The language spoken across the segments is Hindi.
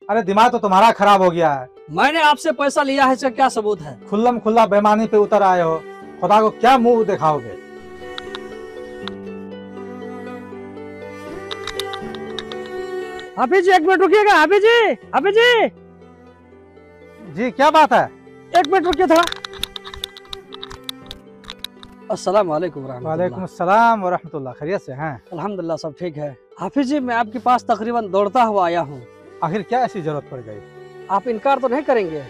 अरे दिमाग तो तुम्हारा खराब हो गया है। मैंने आपसे पैसा लिया है, इसका क्या सबूत है? खुल्लम खुल्ला बेईमानी पे उतर आए हो। खुदा को क्या मुंह दिखाओगे? हाफिज जी, एक मिनट रुकिएगा। हाफिज जी, हाफिज जी, जी क्या बात है? एक मिनट रुकिए थोड़ा। अस्सलाम वालेकुम वालेकुम अस्सलाम व रहमतुल्लाह। खैरियत से हैं? अल्हम्दुलिल्लाह, सब ठीक है। हाफिज जी, मैं आपके पास तकरीबन दौड़ता हुआ आया हूँ। आखिर क्या ऐसी जरूरत पड़ गई? आप इनकार तो नहीं करेंगे?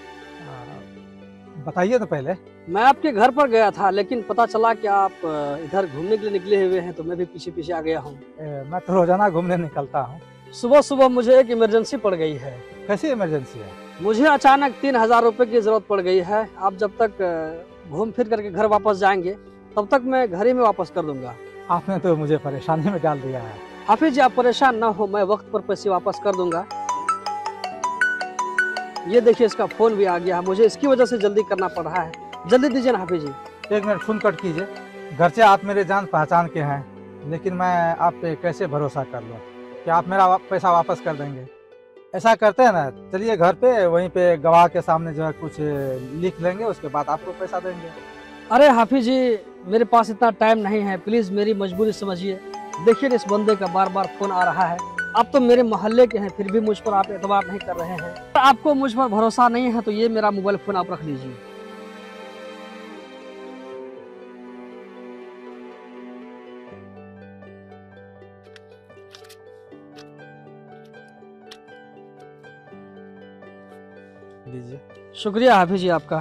बताइए तो पहले। मैं आपके घर पर गया था, लेकिन पता चला कि आप इधर घूमने के लिए निकले हुए हैं, तो मैं भी पीछे पीछे आ गया हूँ। मैं तो रोजाना घूमने निकलता हूँ। सुबह सुबह मुझे एक इमरजेंसी पड़ गई है। कैसी इमरजेंसी है? मुझे अचानक 3000 रुपए की जरूरत पड़ गई है। आप जब तक घूम फिर करके घर वापस जाएंगे, तब तक मैं घर ही में वापस कर दूंगा। आपने तो मुझे परेशानी में डाल दिया है। हाफिज जी, आप परेशान ना हो, मैं वक्त पर पैसे वापस कर दूंगा। ये देखिए, इसका फोन भी आ गया है। मुझे इसकी वजह से जल्दी करना पड़ रहा है। जल्दी दीजिए ना हाफिज जी। एक मिनट फोन कट कीजिए। घर से आप मेरे जान पहचान के हैं, लेकिन मैं आप पे कैसे भरोसा कर लूँ कि आप मेरा पैसा वापस कर देंगे? ऐसा करते हैं ना, चलिए घर पे, वहीं पे गवाह के सामने जो है कुछ लिख लेंगे, उसके बाद आपको पैसा देंगे। अरे हाफिज जी, मेरे पास इतना टाइम नहीं है, प्लीज मेरी मजबूरी समझिए। देखिए, इस बंदे का बार बार फोन आ रहा है। आप तो मेरे मोहल्ले के हैं, फिर भी मुझ पर आप एतबार नहीं कर रहे हैं। अगर आपको मुझ पर भरोसा नहीं है तो ये मेरा मोबाइल फोन आप रख लीजिए। लीजिए। शुक्रिया हाफिज जी आपका।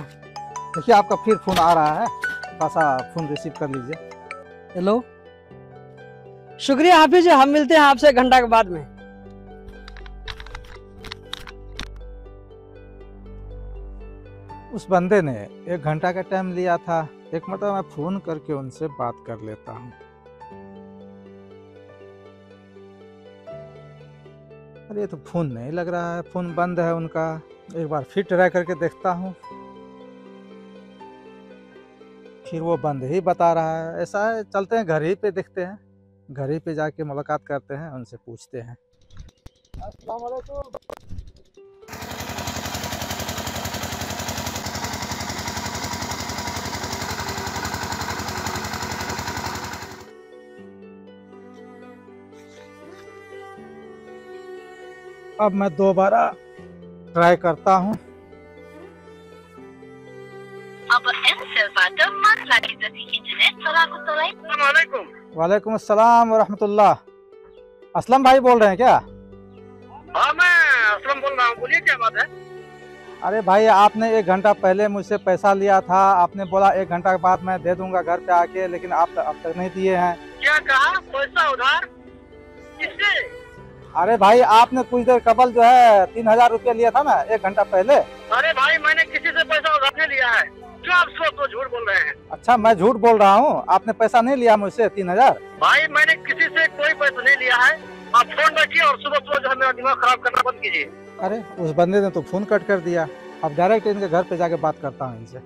देखिए आपका फिर फोन आ रहा है, थोड़ा सा फोन रिसीव कर लीजिए। हेलो, शुक्रिया हाफिज जी, हम मिलते हैं आपसे 1 घंटा के बाद में। उस बंदे ने 1 घंटा का टाइम लिया था। एक मतलब मैं फोन करके उनसे बात कर लेता हूँ। अरे ये तो फोन नहीं लग रहा है, फोन बंद है उनका। एक बार फिर ट्राई करके देखता हूँ, फिर वो बंद ही बता रहा है। ऐसा है, चलते हैं घर ही पे, देखते हैं घर ही पे जाके मुलाकात करते हैं, उनसे पूछते हैं। अस्सलाम वालेकुम। अब मैं दोबारा ट्राई करता हूँ। वालेकुम अस्सलाम व रहमतुल्लाह। असलम भाई बोल रहे हैं क्या? हाँ, मैं असलम बोल रहा हूँ। बोलिए, क्या बात है? अरे भाई, आपने 1 घंटा पहले मुझसे पैसा लिया था। आपने बोला 1 घंटा के बाद मैं दे दूंगा घर पे आके, लेकिन आप अब तक नहीं दिए हैं। क्या कहा? पैसा उधार? किससे? अरे भाई, आपने कुछ देर कबल जो है 3000 रुपया लिया था ना 1 घंटा पहले। अरे भाई, मैंने किसी से पैसा उधार नहीं लिया है। क्यों आप तो झूठ बोल रहे हैं? अच्छा, मैं झूठ बोल रहा हूँ? आपने पैसा नहीं लिया मुझसे 3000? भाई, मैंने किसी से कोई पैसा नहीं लिया है। आप फोन रखिए और सुबह सुबह जो है मेरा दिमाग खराब करना बंद कीजिए। अरे उस बंदे ने तो फोन कट कर दिया। अब डायरेक्ट इनके घर पे जाके बात करता हूँ इनसे।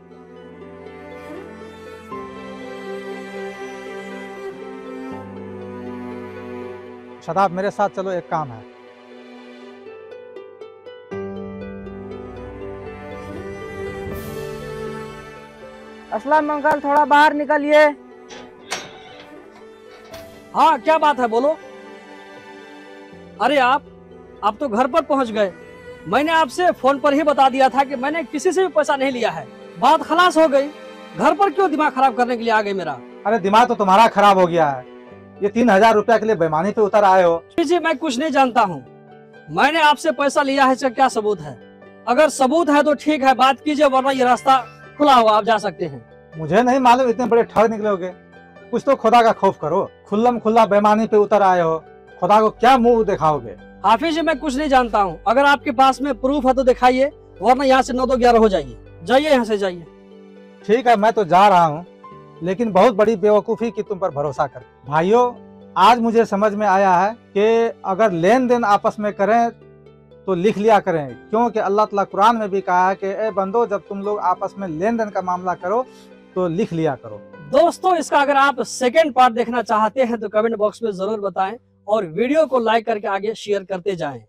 शदाब, मेरे साथ चलो, एक काम है। असलम अंकल, थोड़ा बाहर निकलिए। हाँ, क्या बात है, बोलो। अरे आप तो घर पर पहुंच गए। मैंने आपसे फोन पर ही बता दिया था कि मैंने किसी से भी पैसा नहीं लिया है। बात खलास हो गई। घर पर क्यों दिमाग खराब करने के लिए आ गए मेरा? अरे दिमाग तो तुम्हारा खराब हो गया है। ये 3000 रुपया के लिए बेईमानी पे उतर आए हो। जी, मैं कुछ नहीं जानता हूँ। मैंने आपसे पैसा लिया है, इसका क्या सबूत है? अगर सबूत है तो ठीक है, बात कीजिए, वरना ये रास्ता खुला हुआ, आप जा सकते हैं। मुझे नहीं मालूम इतने बड़े ठग निकलोगे। कुछ तो खुदा का खौफ करो। खुल्लम खुल्ला बेईमानी पे उतर आए हो। खुदा को क्या मुंह दिखाओगे? हाफिज जी, मैं कुछ नहीं जानता हूँ। अगर आपके पास में प्रूफ है तो दिखाइए, वरना यहाँ से 9 तो 11 हो जाइए। जाइए, यहाँ से जाइए। ठीक है, मैं तो जा रहा हूँ, लेकिन बहुत बड़ी बेवकूफ़ी की तुम पर भरोसा कर। भाइयों, आज मुझे समझ में आया है कि अगर लेन देन आपस में करें तो लिख लिया करें, क्योंकि अल्लाह ताला कुरान में भी कहा है कि ए बंदो, जब तुम लोग आपस में लेन देन का मामला करो तो लिख लिया करो। दोस्तों, इसका अगर आप सेकेंड पार्ट देखना चाहते हैं तो कमेंट बॉक्स में जरूर बताएं और वीडियो को लाइक करके आगे शेयर करते जाएं।